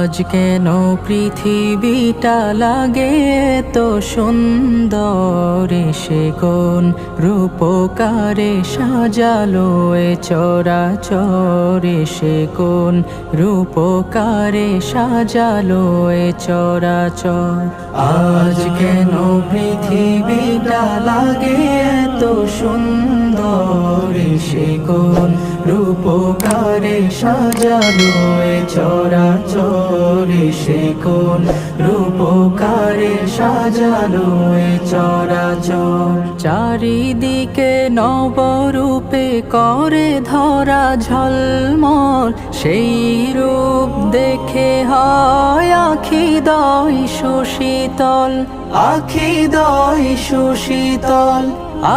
আজ কেন পৃথিবীটা লাগে তো সুন্দর, সে কোন রূপকারে সাজালো এ চরাচর, সে কোন রূপকারে সাজালো এ চরাচর। আজ কেন পৃথিবীটা লাগে তো সুন্দর, সে কোন রূপকারে সাজালো এ চরাচর, সে কোন রূপকারে সাজালো এ চরাচর। চারিদিকে নবরূপে করে ধরা ঝলমল, সেই রূপ দেখে হয় আখিদয় সুশীতল, আখিদয় সুশীতল,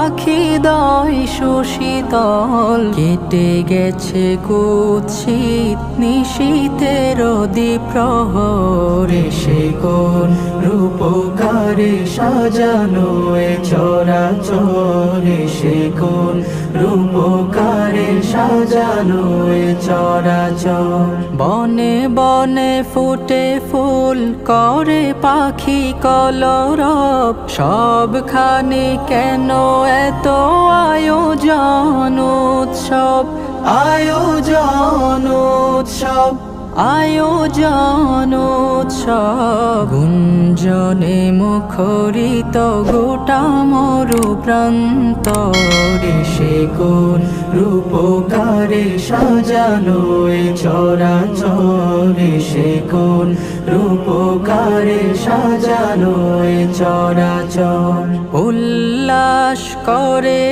আখিদয় সুশীতল। কেটে গেছে কুৎসিত নিশীথের দ্বিপ্রহর, সে কোন রূপকারে সাজানো এ চরাচর, সে কোন রূপকারে সাজানো এ চরাচর। বনে বনে ফুটে ফুল করে পাখি কলরব, সবখানে কেন এত আয়োজন উৎসব, আয়োজন উৎসব, আয়োজন উৎসব। গুঞ্জনে মুখরিত গোটা মরু প্রান্তর, সে কোন রূপকারে সাজানো এ চরাচর, সে কোন রূপকারে সাজানো এ চরাচর। উল্লাস করে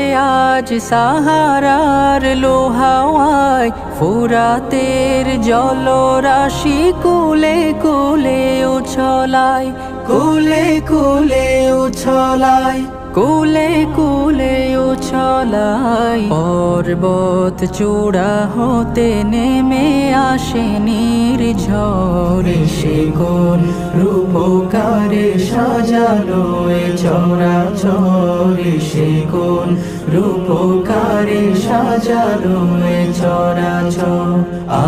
আজ সাহারার লোহাওয়ায়, ফুরাতের জলরাশি কুলে কুলে উছলায়, কুলে কুলে উছলায়, কুলে কুলে উছলায়। পর্বত চূড়া হতে নেমে আসে নির্ঝর, সে কোন রূপকারে সাজানো এ চরাচর, সে কোন রূপকারে সাজানো এ চরাচর।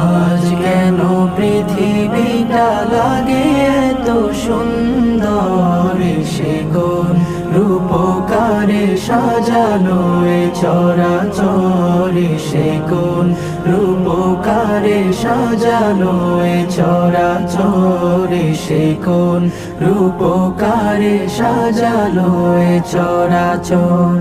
আজ কেন পৃথিবীটা লাগে তো সুন্দর, সে কোন রূপকারে সাজানো এ চরাচর, সে কোন রূপকারে সাজানো এ চরাচর, সে কোন রূপকারে সাজানো এ চরাচর।